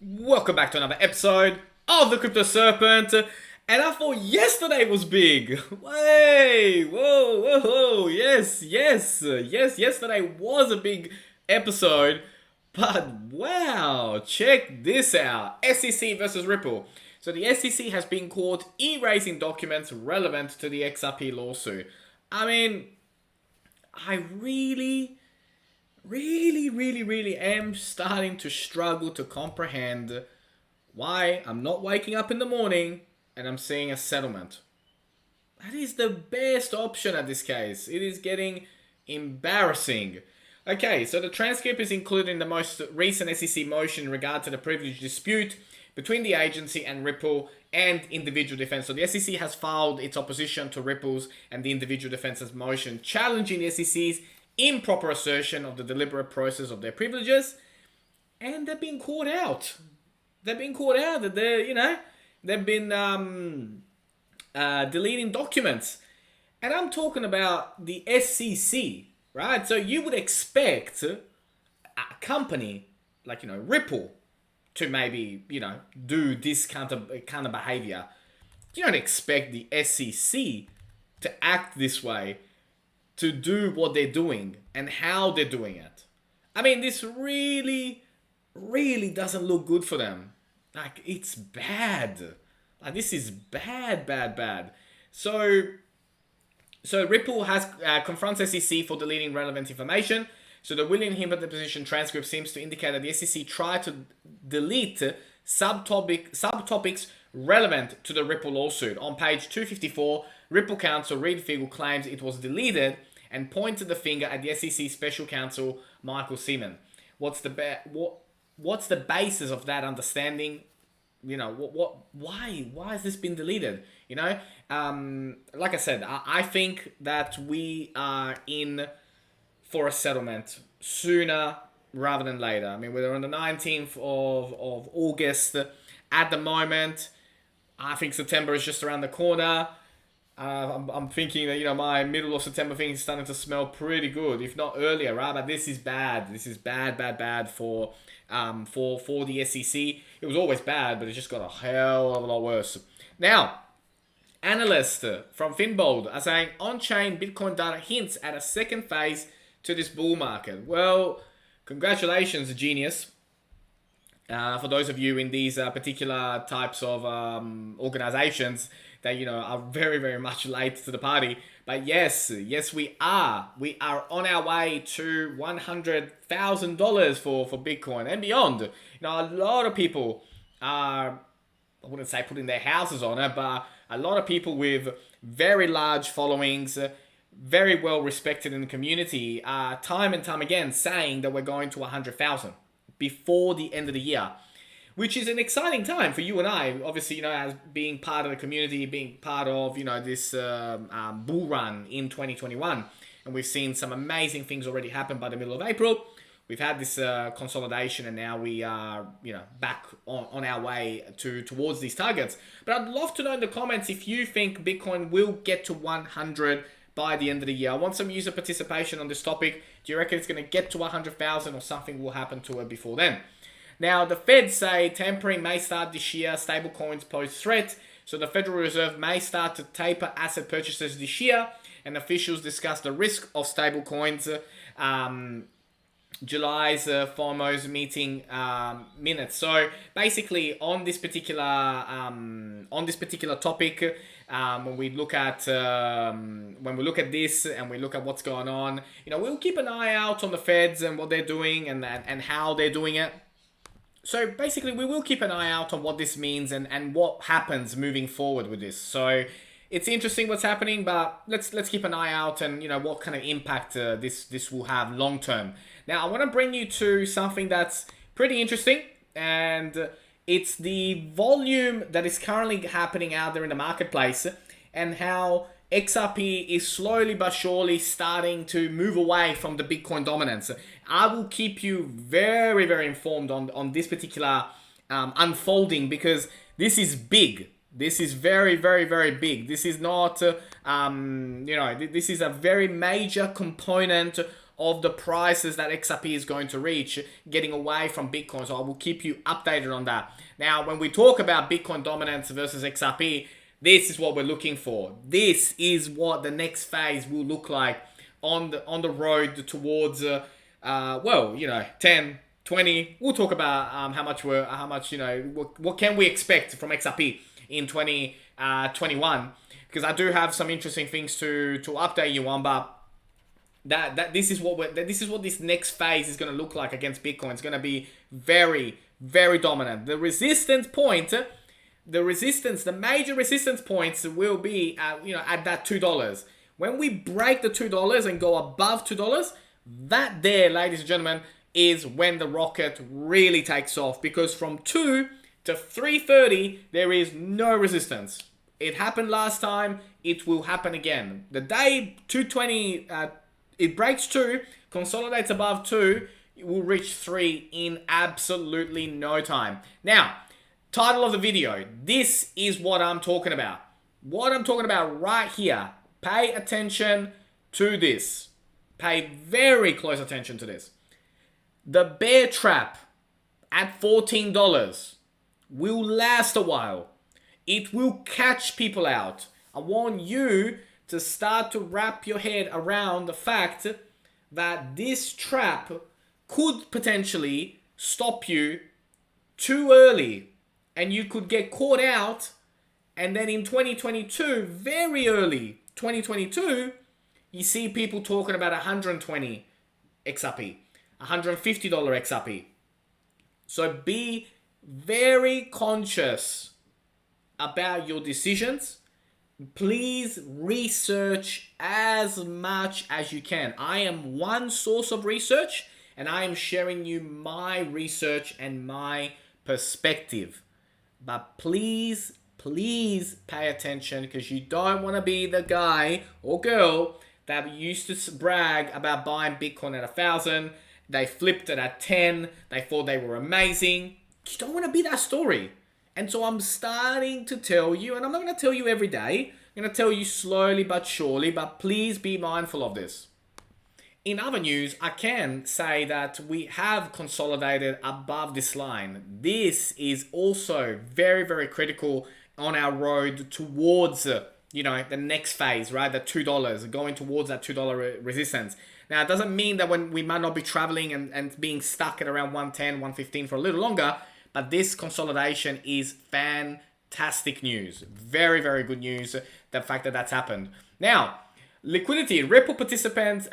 Welcome back to another episode of the Crypto Serpent. And I thought yesterday was big. Way, whoa. Yes, yesterday was a big episode. But wow, check this out. SEC versus Ripple. So the SEC has been caught erasing documents relevant to the XRP lawsuit. I mean, I really am starting to struggle to comprehend why I'm not waking up in the morning and I'm seeing a settlement. That is the best option at this case. It is getting embarrassing. Okay, so the transcript is included in the most recent SEC motion in regard to the privilege dispute between the agency and Ripple and individual defense. So the SEC has filed its opposition to Ripple's and the individual defense's motion challenging the SEC's improper assertion of the deliberate process of their privileges, and they're being caught out. They've been caught out that they've been deleting documents, and I'm talking about the SEC, right? So you would expect a company like Ripple to maybe do this kind of behavior. You don't expect the SEC to act this way, to do what they're doing and how they're doing it. I mean, this really doesn't look good for them. Like, it's bad. Like, this is bad. So Ripple has confronts SEC for deleting relevant information. So the William Himbert deposition transcript seems to indicate that the SEC tried to delete subtopics relevant to the Ripple lawsuit. On page 254, Ripple counsel Reid Figel claims it was deleted and pointed the finger at the SEC special counsel Michael Seaman. What's the basis of that understanding? Why has this been deleted? Like I said, I think that we are in for a settlement sooner rather than later. I mean, we're on the 19th of August at the moment. I think September is just around the corner. I'm thinking that my middle of September thing is starting to smell pretty good, if not earlier, right? But this is bad. This is bad for the SEC. It was always bad, but it just got a hell of a lot worse. Now, analysts from Finbold are saying on-chain Bitcoin data hints at a second phase to this bull market. Well, congratulations, genius. For those of you in these particular types of organizations that are very much late to the party, but yes, we are on our way to $100,000 for Bitcoin and beyond. A lot of people are, I wouldn't say putting their houses on it, but a lot of people with very large followings, very well respected in the community, are time and time again saying that we're going to 100,000 before the end of the year, which is an exciting time for you and I, obviously, as being part of the community, being part of, this bull run in 2021. And we've seen some amazing things already happen by the middle of April. We've had this consolidation, and now we are, back on our way towards these targets. But I'd love to know in the comments if you think Bitcoin will get to 100 by the end of the year. I want some user participation on this topic. Do you reckon it's going to get to 100,000 or something will happen to it before then? Now, the Fed say tapering may start this year. Stablecoins pose threat. So the Federal Reserve may start to taper asset purchases this year. And officials discuss the risk of stablecoins. July's FOMO's meeting minutes. So basically, on this particular topic, when we look at this and we look at what's going on, we'll keep an eye out on the Feds and what they're doing and how they're doing it. So basically, we will keep an eye out on what this means and what happens moving forward with this. So it's interesting what's happening, but let's keep an eye out and what kind of impact this will have long term. Now, I want to bring you to something that's pretty interesting, and it's the volume that is currently happening out there in the marketplace and how XRP is slowly but surely starting to move away from the Bitcoin dominance. I will keep you very informed on this particular unfolding, because this is big. This is very big. This is not, this is a very major component of the prices that XRP is going to reach, getting away from Bitcoin. So I will keep you updated on that. Now, when we talk about Bitcoin dominance versus XRP, this is what we're looking for. This is what the next phase will look like on the road towards, 10, 20. We'll talk about what can we expect from XRP in 2021, because I do have some interesting things to update you on, but this is what this next phase is going to look like against Bitcoin. It's going to be very, very dominant. The major resistance points will be at that $2. When we break the $2 and go above $2, that there, ladies and gentlemen, is when the rocket really takes off, because from 2 to 330 there is no resistance. It happened last time, it will happen again. The day 220 it breaks 2, consolidates above 2, it will reach 3 in absolutely no time. Now, title of the video, this is what I'm talking about. What I'm talking about right here. Pay attention to this. Pay very close attention to this. The bear trap at $14 will last a while. It will catch people out. I want you to start to wrap your head around the fact that this trap could potentially stop you too early, and you could get caught out, and then in 2022, very early 2022, you see people talking about 120 XRP, $150 XRP. So be very conscious about your decisions. Please research as much as you can. I am one source of research, and I am sharing you my research and my perspective. But please pay attention, because you don't want to be the guy or girl that used to brag about buying Bitcoin at 1,000. They flipped it at 10. They thought they were amazing. You don't want to be that story. And so I'm starting to tell you, and I'm not going to tell you every day. I'm going to tell you slowly but surely, but please be mindful of this. In other news, I can say that we have consolidated above this line. This is also very, very critical on our road towards, the next phase, right? The $2, going towards that $2 resistance. Now, it doesn't mean that when we might not be traveling and being stuck at around 110, 115 for a little longer, but this consolidation is fantastic news. Very, very good news, the fact that that's happened. Now, liquidity. Ripple participates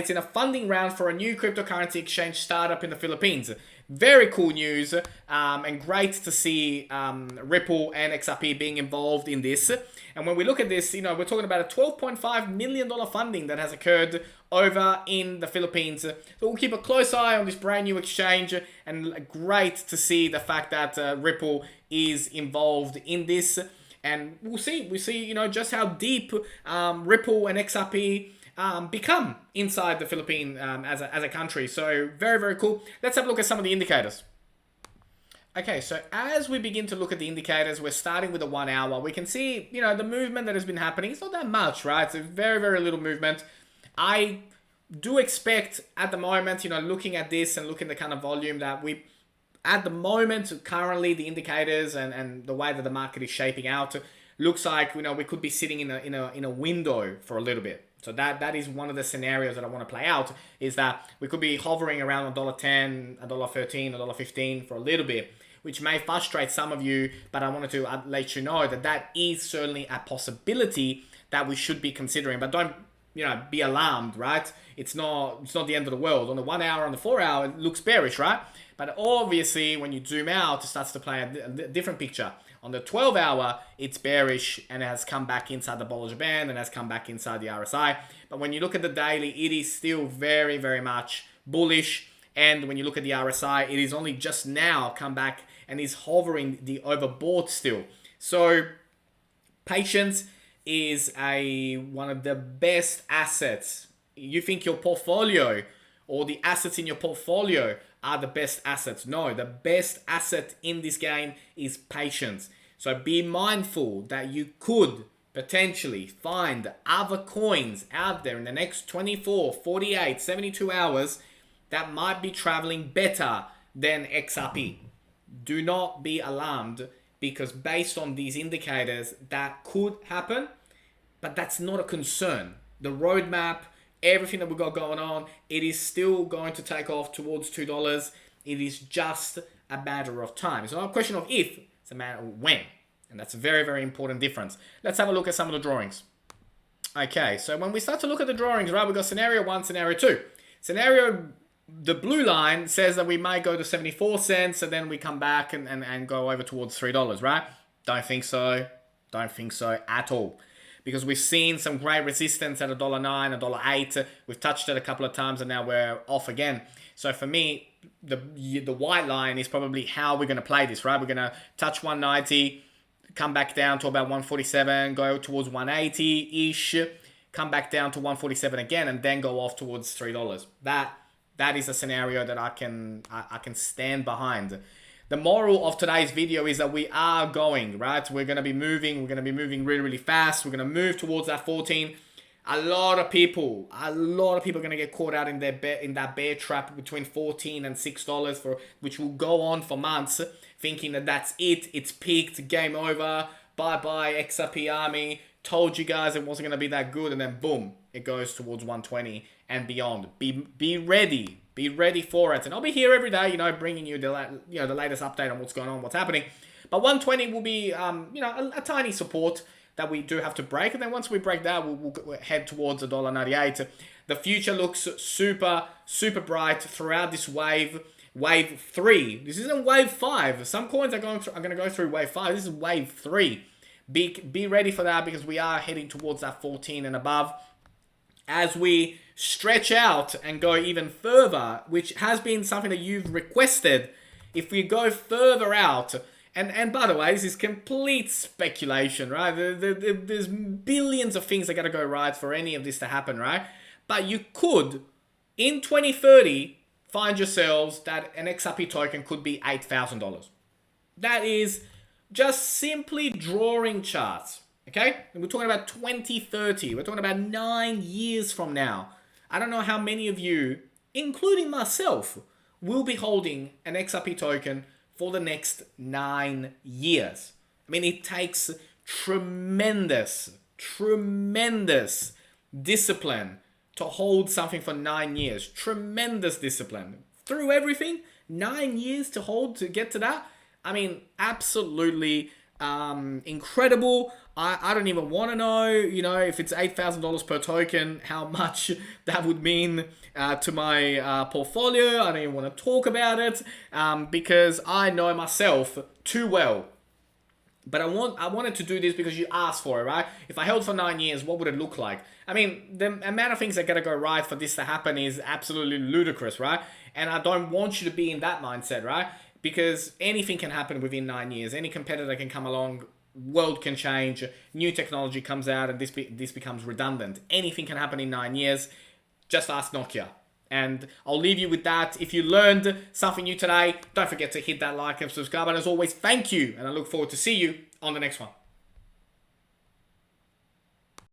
in a funding round for a new cryptocurrency exchange startup in the Philippines. Very cool news, and great to see Ripple and XRP being involved in this. And when we look at this, we're talking about a $12.5 million funding that has occurred over in the Philippines. So we'll keep a close eye on this brand new exchange, and great to see the fact that Ripple is involved in this. And we see, just how deep Ripple and XRP become inside the Philippines as a country. So very, very cool. Let's have a look at some of the indicators. Okay, so as we begin to look at the indicators, we're starting with the 1 hour. We can see, the movement that has been happening. It's not that much, right? It's a very, very little movement. I do expect at the moment, looking at this and looking at the kind of volume that at the moment, currently, the indicators and the way that the market is shaping out, looks like, we could be sitting in a window for a little bit. So that is one of the scenarios that I want to play out, is that we could be hovering around $1.10, $1.13, $1.15 for a little bit, which may frustrate some of you, but I wanted to let you know that is certainly a possibility that we should be considering. But don't, be alarmed, right? It's not the end of the world. On the 1 hour, on the 4 hour, it looks bearish, right? But obviously, when you zoom out, it starts to play a different picture. On the 12 hour, it's bearish and it has come back inside the Bollinger Band and has come back inside the RSI. But when you look at the daily, it is still very, very much bullish. And when you look at the RSI, it is only just now come back and is hovering the overbought still. So patience is one of the best assets. You think your portfolio or the assets in your portfolio are the best assets. No, the best asset in this game is patience. So be mindful that you could potentially find other coins out there in the next 24, 48, 72 hours that might be traveling better than XRP. Do not be alarmed, because based on these indicators, that could happen, but that's not a concern. The roadmap, everything that we've got going on, it is still going to take off towards $2. It is just a matter of time. It's not a question of if, it's a matter of when. And that's a very, very important difference. Let's have a look at some of the drawings. Okay, so when we start to look at the drawings, right, we've got scenario 1, scenario 2. Scenario, the blue line says that we might go to 74 cents and then we come back and go over towards $3, right? Don't think so. Don't think so at all. Because we've seen some great resistance at $1.09, $1.08. We've touched it a couple of times and now we're off again. So for me, the white line is probably how we're going to play this, right? We're going to touch 190, come back down to about 147, go towards 180-ish, come back down to 147 again, and then go off towards $3. That is a scenario that I can stand behind. The moral of today's video is that we are going, right? We're going to be moving really, really fast. We're going to move towards that 14. A lot of people are going to get caught out in that bear trap between $14 and $6, which will go on for months, thinking that that's it. It's peaked, game over, bye-bye, XRP army. Told you guys it wasn't going to be that good, and then boom, it goes towards 120 and beyond. Be ready. Be ready for it. And I'll be here every day, bringing you the latest update on what's going on, what's happening. But 120 will be, a tiny support that we do have to break. And then once we break that, we'll head towards $1.98. The future looks super, super bright throughout this wave. Wave 3. This isn't wave 5. Some coins are going to go through wave 5. This is wave 3. Be ready for that, because we are heading towards that 14 and above. As we stretch out and go even further, which has been something that you've requested, if we go further out, and by the way, this is complete speculation, right? There's billions of things that got to go right for any of this to happen, right? But you could, in 2030, find yourselves that an XRP token could be $8,000. That is just simply drawing charts. Okay? And we're talking about 2030. We're talking about 9 years from now. I don't know how many of you, including myself, will be holding an XRP token for the next 9 years. I mean, it takes tremendous discipline to hold something for 9 years. Tremendous discipline. Through everything, 9 years to get to that. I mean, absolutely incredible. I don't even want to know, if it's $8,000 per token, how much that would mean to my portfolio. I don't even want to talk about it because I know myself too well. But I wanted to do this because you asked for it, right? If I held for 9 years, what would it look like? I mean, the amount of things that gotta go right for this to happen is absolutely ludicrous, right? And I don't want you to be in that mindset, right? Because anything can happen within 9 years. Any competitor can come along, world can change, new technology comes out, and this becomes redundant. Anything can happen in 9 years. Just ask Nokia. And I'll leave you with that. If you learned something new today, don't forget to hit that like and subscribe. And as always, thank you. And I look forward to see you on the next one.